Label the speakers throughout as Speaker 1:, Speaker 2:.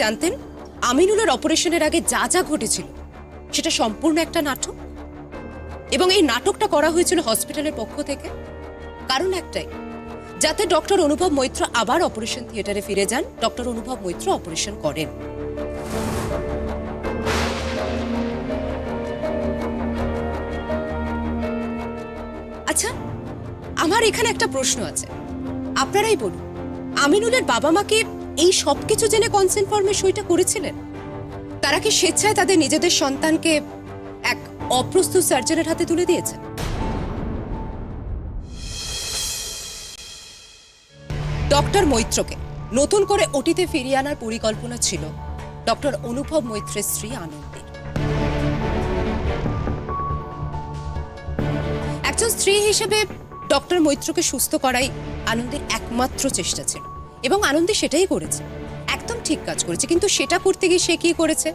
Speaker 1: জানতেন আমিনুলের অপারেশনের আগে যা যা ঘটেছিল সেটা সম্পূর্ণ একটা নাটক, এবং এই নাটকটা করা হয়েছিল হসপিটালের পক্ষ থেকে? কারণ একটাই, যাতে ডক্টর অনুভব মৈত্র আবার অপারেশন থিয়েটারে ফিরে যান, ডক্টর অনুভব মৈত্র অপারেশন করেন। আচ্ছা, আমার এখানে একটা প্রশ্ন আছে, আপনারাই বলুন, আমিনুলের বাবা মাকে এই সবকিছু জেনে কনসেন্ট ফর্মে সইটা করেছিলেন? তারা কি স্বেচ্ছায় তাদের নিজেদের সন্তানকে এক অপ্রস্তুত সার্জনের হাতে তুলে দিয়েছেন? ডক্টর মৈত্রকে নতুন করে ওটিতে ফিরিয়ে আনার পরিকল্পনা ছিল ডক্টর অনুভব মৈত্রের স্ত্রী আনন্দীর। একজন স্ত্রী হিসেবে ডক্টর মৈত্রকে সুস্থ করাই আনন্দীর একমাত্র চেষ্টা ছিল, এবং আনন্দী সেটাই করেছে, একদম ঠিক কাজ করেছে। কিন্তু সেটা করতে গিয়ে সে কি করেছে?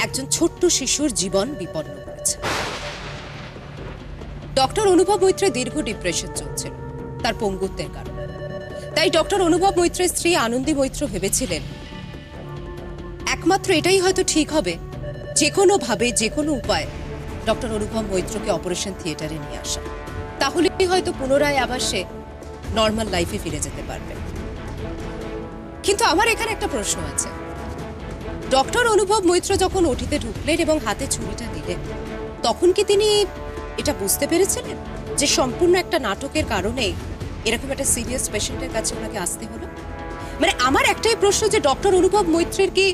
Speaker 1: একজন ছোট্ট শিশুর জীবন বিপন্ন করেছে। ডক্টর অনুভব মৈত্রের দীর্ঘ ডিপ্রেশন চলছিল তার পঙ্গুত্বের কারণে। তাই ডক্টর অনুভব মৈত্রের স্ত্রী আনন্দী মৈত্র ভেবেছিলেন একমাত্র এটাই হয়তো ঠিক হবে, যে কোনো ভাবে, যে কোনো উপায়ে ডক্টর অনুভব মৈত্রকে অপারেশন থিয়েটারে নিয়ে আসা। তাহলেই হয়তো পুনরায় আবার সে নর্মাল লাইফে ফিরে যেতে পারবে। কিন্তু আমার এখানে একটা প্রশ্ন আছে, ডক্টর অনুভব মৈত্র যখন ওটিতে ঢুকলেন এবং হাতে ছুরিটা নিলেন, তখন কি তিনি এটা বুঝতে পেরেছিলেন যে সম্পূর্ণ একটা নাটকের কারণে এরকম একটা সিরিয়াস পেশেন্টের কাছে ওনাকে আসতে হলো? মানে আমার একটাই প্রশ্ন যে ডক্টর অনুভব মৈত্রের কি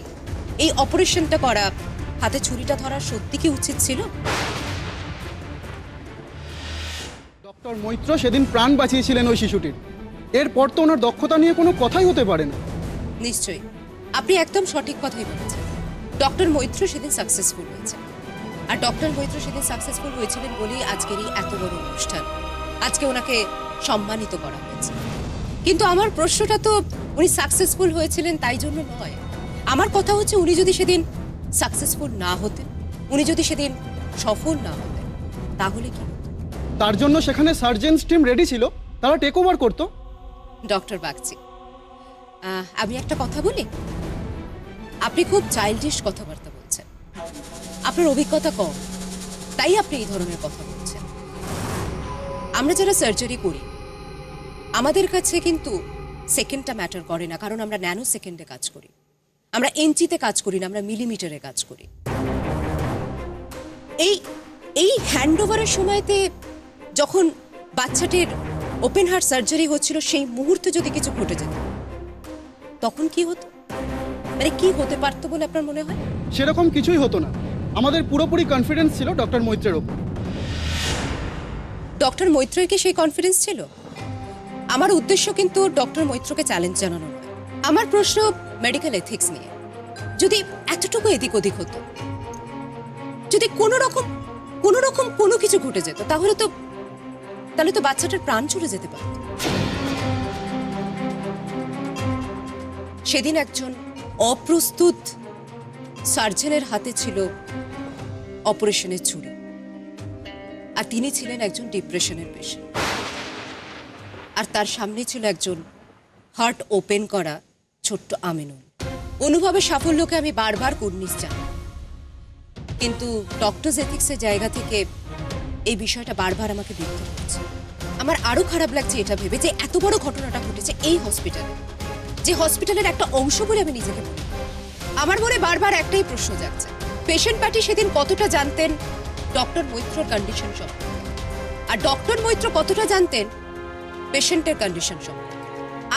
Speaker 1: এই অপারেশনটা করা, হাতে ছুরিটা ধরা সত্যি কি উচিত ছিল?
Speaker 2: ডক্টর মৈত্র সেদিন প্রাণ বাঁচিয়েছিলেন ওই শিশুটির, এরপর তো ওনার দক্ষতা নিয়ে কোনো কথাই হতে পারে না।
Speaker 1: নিশ্চয়ই, আপনি একদম সঠিক কথাই বলেছেন। ডক্টর মৈত্র সেদিন সাকসেসফুল হয়েছে, আর ডক্টর মৈত্র সেদিন সাকসেসফুল হয়েছিলেন বলেই আজকের এই এত বড় অনুষ্ঠান, আজকে ওনাকে সম্মানিত করা হয়েছে। কিন্তু আমার প্রশ্নটা তো উনি সাকসেসফুল হয়েছিলেন তাই জন্য নয়। আমার কথা হচ্ছে, উনি যদি সেদিন সাকসেসফুল না হতেন, উনি যদি সেদিন সফল না হতেন, তাহলে কি হতো?
Speaker 2: তার জন্য সেখানে সার্জেন্স টিম রেডি ছিল, তারা টেক ওভার করতো।
Speaker 1: ডক্টর বাগচি, আমি একটা কথা বলি, আপনি খুব চাইল্ডিশ কথাবার্তা বলছেন, আপনার অভিজ্ঞতা কম, তাই আপনি এই ধরনের কথা বলছেন। আমরা যারা সার্জারি করি, আমাদের কাছে কিন্তু সেকেন্ডটা ম্যাটার করে না, কারণ আমরা ন্যানো সেকেন্ডে কাজ করি, আমরা ইঞ্চিতে কাজ করি না, আমরা মিলিমিটারে কাজ করি। এই হ্যান্ডওভারের সময়তে যখন বাচ্চাটির ওপেন হার্ট সার্জারি হচ্ছিল, সেই মুহূর্তে যদি কিছু ঘটে যেত, তখন কি হতো? মানে কি হতে পারতো বলে আপনার মনে হয়?
Speaker 2: সেরকম কিছুই হতো না। আমাদের পুরোপুরি কনফিডেন্স ছিল ডক্টর মৈত্রের ওপর।
Speaker 1: ডক্টর মৈত্রের কি সেই কনফিডেন্স ছিল? আমার উদ্দেশ্য কিন্তু ডক্টর মৈত্রকে চ্যালেঞ্জ জানানো নয়। আমার প্রশ্ন মেডিকেল এথিক্স নিয়ে। যদি এতটুকু এদিক ওদিক হতো, যদি কোনো রকম কোনো কিছু ঘটে যেত, তাহলে তো বাচ্চাটার প্রাণ চলে যেতে পারত। সেদিন একজন অপ্রস্তুত সার্জনের হাতে ছিল অপারেশনের ছুরি, আর তিনি ছিলেন একজন ডিপ্রেশনের পেশেন্ট, আর তার সামনে ছিল একজন হার্ট ওপেন করা ছোট্ট আমিনুল। অনুভবের সাফল্যকে আমি বারবার কুর্নিশ জানাই, কিন্তু ডক্টরস এথিক্সের জায়গা থেকে এই বিষয়টা বারবার আমাকে বিরক্ত করছে। আমার আরো খারাপ লাগছে এটা ভেবে যে এত বড় ঘটনাটা ঘটেছে এই হসপিটালে, যে হসপিটালের একটা অংশ বলে আমি নিজেকে মনে করি। আমার মনে বারবার একটাই প্রশ্ন জাগছে, পেশেন্ট পার্টি সেদিন কতটা জানতেন ডক্টর মৈত্রর কন্ডিশন সম্পর্কে, আর ডক্টর মৈত্র কতটা জানতেন পেশেন্টের কন্ডিশন সম্পর্কে?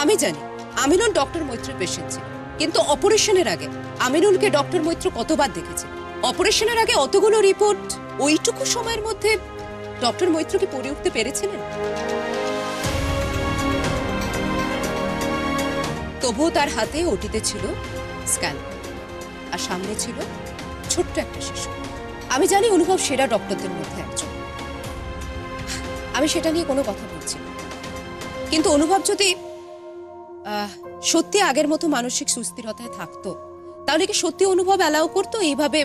Speaker 1: আমি জানি আমিনুল ডক্টর মৈত্রের পেশেন্ট ছিল, কিন্তু অপারেশনের আগে আমিনুলকে ডক্টর মৈত্র কতবার দেখেছে? অপারেশনের আগে অতগুলো রিপোর্ট ওইটুকু সময়ের মধ্যে ডক্টর মৈত্র কি পড়ে উঠতে পেরেছিলেন? তবুও তার হাতে ওটিতে ছিল স্ক্যান, আর সামনে ছিল ছোট্ট একটা শিশু। আমি জানি অনুভব সেরা ডক্টরদের মধ্যে একজন, আমি সেটা নিয়ে কোনো কথা বলছি না, কিন্তু অনুভব যদি সত্যি আগের মতো মানসিক সুস্থিরতায় থাকতো, তাহলে কি সত্যি অনুভব অ্যালাউ করতো এইভাবে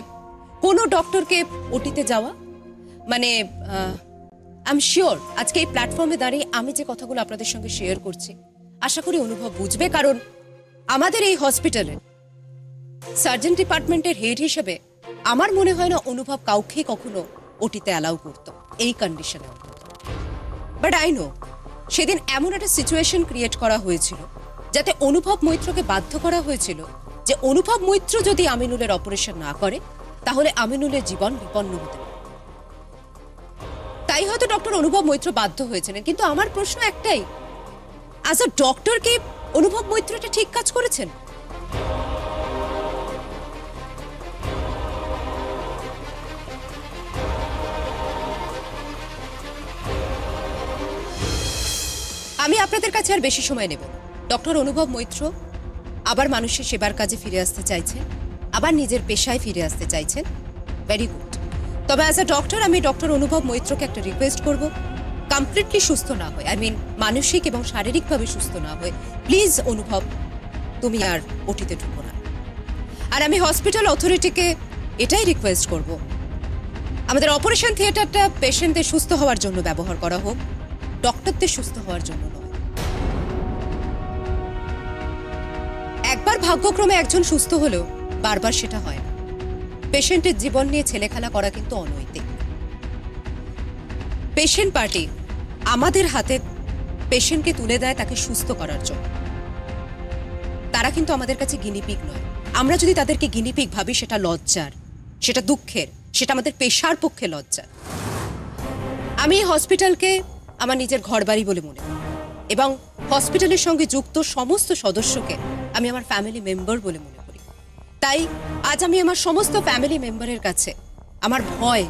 Speaker 1: কোনো ডক্টরকে ওটিতে যাওয়া? মানে আই এম শিওর আজকে এই প্ল্যাটফর্মে দাঁড়িয়ে আমি যে কথাগুলো আপনাদের সঙ্গে শেয়ার করছি, আশা করি অনুভব বুঝবে, কারণ আমাদের এই হসপিটালে সার্জন ডিপার্টমেন্টের হেড হিসেবে আমার মনে হয় না অনুভব কাউকে কখনো ওটিতে অ্যালাউ করতো এই কন্ডিশনে। বাট আই নো সেদিন এমন একটা সিচুয়েশন ক্রিয়েট করা হয়েছিল যাতে অনুভব মৈত্রকে বাধ্য করা হয়েছিল যে অনুভব মৈত্র যদি আমিনুলের অপারেশন না করে তাহলে আমিনুলের জীবন বিপন্ন হতে পারে। তাই হয়তো ডক্টর অনুভব মৈত্র বাধ্য হয়েছিলেন। কিন্তু আমার প্রশ্ন একটাই, অ্যাজ আ ডক্টর কি অনুভব মৈত্র এটা ঠিক কাজ করেছেন? আমি আপনাদের কাছে আর বেশি সময় নেব না। ডক্টর অনুভব মৈত্র আবার মানুষের সেবার কাজে ফিরে আসতে চাইছেন, আবার নিজের পেশায় ফিরে আসতে চাইছেন। Very good. তবে অ্যাজ আ ডক্টর আমি ডক্টর অনুভব মৈত্রকে একটা রিকোয়েস্ট করব, কমপ্লিটলি সুস্থ না হয়, আই মিন মানসিক এবং শারীরিকভাবে সুস্থ না হয়, প্লিজ অনুভব তুমি আর ওটিতে ঢুকো না। আর আমি হসপিটাল অথরিটিকে এটাই রিকোয়েস্ট করব, আমাদের অপারেশন থিয়েটারটা পেশেন্টদের সুস্থ হওয়ার জন্য ব্যবহার করা হোক, ডক্টরদের সুস্থ হওয়ার জন্য নয়। একবার ভাগ্যক্রমে একজন সুস্থ হলেও বারবার সেটা হয় না। পেশেন্টের জীবন নিয়ে ছেলেখেলা করা কিন্তু অনৈতিক। পেশেন্ট পার্টি আমাদের হাতে পেশেন্টকে তুলে দেয় তাকে সুস্থ করার জন্য। তারা কিন্তু আমাদের কাছে গিনিপিগ নয়। আমরা যদি তাদেরকে গিনিপিগ ভাবি সেটা লজ্জার, সেটা দুঃখের, সেটা আমাদের পেশার পক্ষে লজ্জার। আমি এই হসপিটালকে আমার নিজের ঘরবাড়ি বলে মনে করি এবং হসপিটালের সঙ্গে যুক্ত সমস্ত সদস্যকে আমি আমার ফ্যামিলি মেম্বার বলে মনে করি। তাই আজ আমি আমার সমস্ত ফ্যামিলি মেম্বারের কাছে আমার ভয়,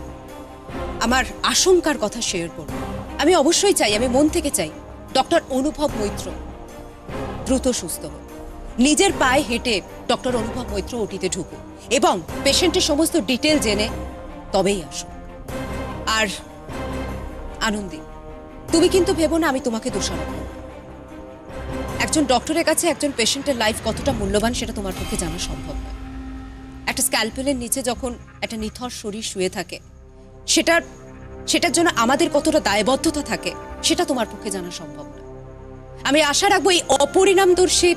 Speaker 1: আমার আশঙ্কার কথা শেয়ার করব। আমি অবশ্যই চাই, আমি মন থেকে চাই ডক্টর অনুভব মৈত্র দ্রুত সুস্থ হোক, নিজের পায়ে হেঁটে ডক্টর অনুভব মৈত্র ওটিতে ঢুকুক এবং পেশেন্টের সমস্ত ডিটেল জেনে তবেই আসুক। আর আনন্দী, তুমি কিন্তু ভেবো না আমি তোমাকে দোষারোপ করব। একজন ডক্টরের কাছে একজন পেশেন্টের লাইফ কতটা মূল্যবান সেটা তোমার পক্ষে জানা সম্ভব নয়। একটা স্ক্যালপেলের নিচে যখন একটা নিথর শরীর শুয়ে থাকে, সেটার জন্য আমাদের কতটা দায়বদ্ধতা থাকে সেটা তোমার পক্ষে জানা সম্ভব নয়। আমি আশা রাখবো এই অপরিণামদর্শী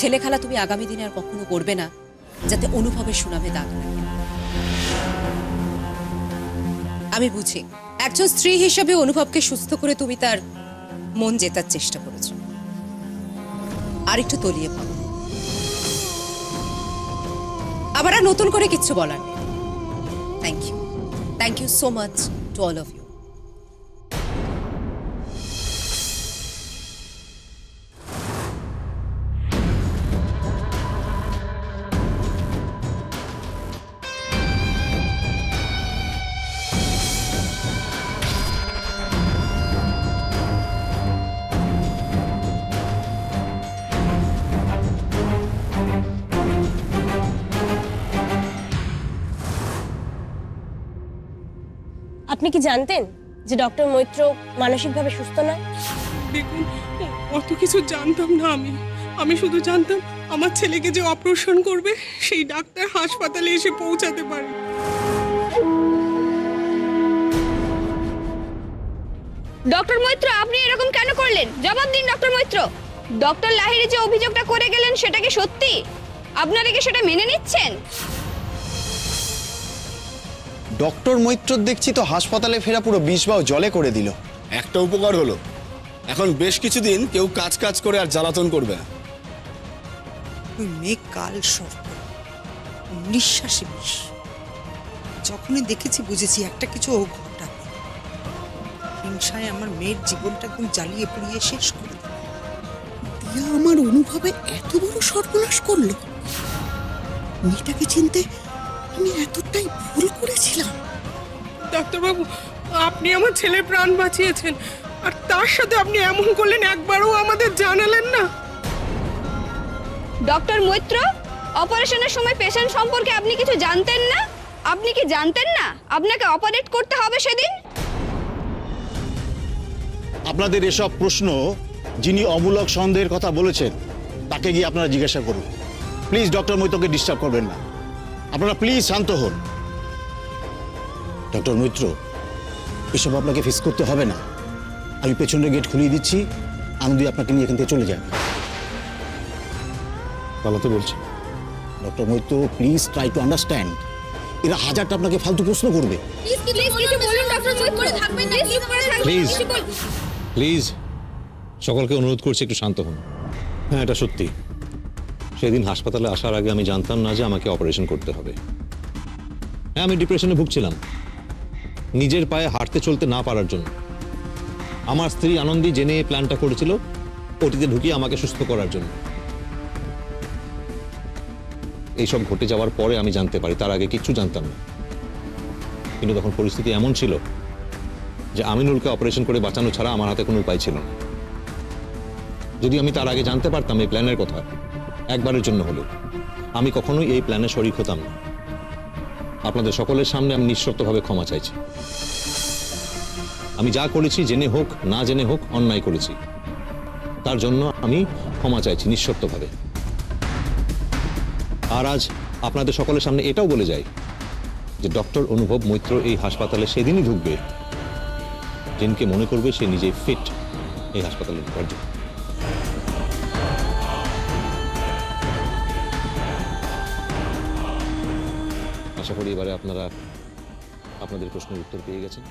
Speaker 1: ছেলেখেলা তুমি আগামী দিনে আর কখনো করবে না, যাতে অনুভবের সুনামে দাগ লাগে। আমি বুঝি একজন স্ত্রী হিসেবে অনুভবকে সুস্থ করে তুমি তার মন জেতার চেষ্টা করেছো। আর একটু তলিয়ে ভাবো। আবার আর নতুন করে কিচ্ছু বলার নেই। Thank you so much to all of you.
Speaker 3: আপনি কি জানতেন যে ডক্টর মৈত্র মানসিকভাবে সুস্থ নয়?
Speaker 4: দেখুন, অত কিছু জানতাম না। আমি শুধু জানতাম আমার ছেলেকে যে অপারেশন করবে সেই ডাক্তার হাসপাতালে এসে পৌঁছাতে পারে।
Speaker 5: ডক্টর মৈত্র, আপনি এরকম কেন করলেন? জবাব দিন ডক্টর মৈত্র। ডক্টর লাহিড়ী যে অভিযোগটা করে গেলেন সেটা কি সত্যি? আপনারা কি সেটা মেনে নিচ্ছেন?
Speaker 6: ডক্টর মৈত্র দেখছি তো হাসপাতালে ফেরা পুরো বিষবাও জলে করে দিল।
Speaker 7: একটা উপকার হলো, এখন বেশ কিছুদিন কেউ কাজ করে আর জ্বালাতন করবে না।
Speaker 8: ওই মেয়ে কাল সর্প, নিঃশ্বাসে বিষ। যখনই দেখেছি বুঝেছি একটা কিছু ও ঘটাবে। হিংসায় আমার মেয়ের জীবনটা একদম জ্বালিয়ে পুড়িয়ে শেষ করে দিল। দিয়া আমার অনুভবে এত বড় সর্বনাশ করলো। মেয়েটাকে চিনতে আমি এতটাই ভুল করেছিলাম।
Speaker 4: ডাক্তারবাবু, আপনি আমার ছেলের প্রাণ বাঁচিয়েছেন, আর তার সাথে আপনি এমন করলেন, একবারও আমাদের জানালেন না।
Speaker 5: ডক্টর মৈত্র, অপারেশনের সময় পেশেন্ট সম্পর্কে আপনি কিছু জানতেন না? আপনি কি জানতেন না আপনাকে অপারেট করতে হবে সেদিন?
Speaker 6: আপনাদের এসব প্রশ্ন যিনি অমূলক সন্দেহের কথা বলেছেন তাকে গিয়ে আপনারা জিজ্ঞাসা করুন। প্লিজ ডক্টর মৈত্রকে ডিস্টার্ব করবেন না। আপনারা প্লিজ শান্ত হন। ডক্টর মৈত্র, এসব আপনাকে ফেস করতে হবে না। আমি পেছনের গেট খুলিয়ে দিচ্ছি, আনন্দি আপনাকে নিয়ে এখান থেকে চলে যান।
Speaker 7: পালাতে বলছে।
Speaker 6: Doctor Maitra, please try to understand. এরা হাজারটা আপনাকে ফালতু প্রশ্ন করবে।
Speaker 9: প্লিজ প্লিজ সকলকে অনুরোধ করছি একটু শান্ত হন। হ্যাঁ, এটা সত্যি, সেদিন হাসপাতালে আসার আগে আমি জানতাম না যে আমাকে অপারেশন করতে হবে। হ্যাঁ, আমি ডিপ্রেশনে ভুগছিলাম, নিজের পায়ে হাঁটতে চলতে না পারার জন্য। আমার স্ত্রী আনন্দী জেনে এই প্ল্যানটা করেছিল ওটিতে ঢুকিয়ে আমাকে সুস্থ করার জন্য। এইসব ঘটে যাওয়ার পরে আমি জানতে পারি, তার আগে কিচ্ছু জানতাম না। কিন্তু তখন পরিস্থিতি এমন ছিল যে আমিনুলকে অপারেশন করে বাঁচানো ছাড়া আমার হাতে কোনো উপায় ছিল না। যদি আমি তার আগে জানতে পারতাম এই প্ল্যানের কথা, একবারের জন্য হলেও, আমি কখনোই এই প্ল্যানে শরিক হতাম না। আপনাদের সকলের সামনে আমি নিঃশর্তভাবে ক্ষমা চাইছি। আমি যা করেছি, জেনে হোক না জেনে হোক, অন্যায় করেছি, তার জন্য আমি ক্ষমা চাইছি নিঃশর্তভাবে। আর আজ আপনাদের সকলের সামনে এটাও বলে যাই যে ডক্টর অনুভব মৈত্র এই হাসপাতালে সেদিনই ঢুকবে যেদিনকে মনে করবে সে নিজে ফিট এই হাসপাতালে ঢোকার জন্য। আশা করি এবারে আপনারা আপনাদের প্রশ্নের উত্তর পেয়ে গেছেন।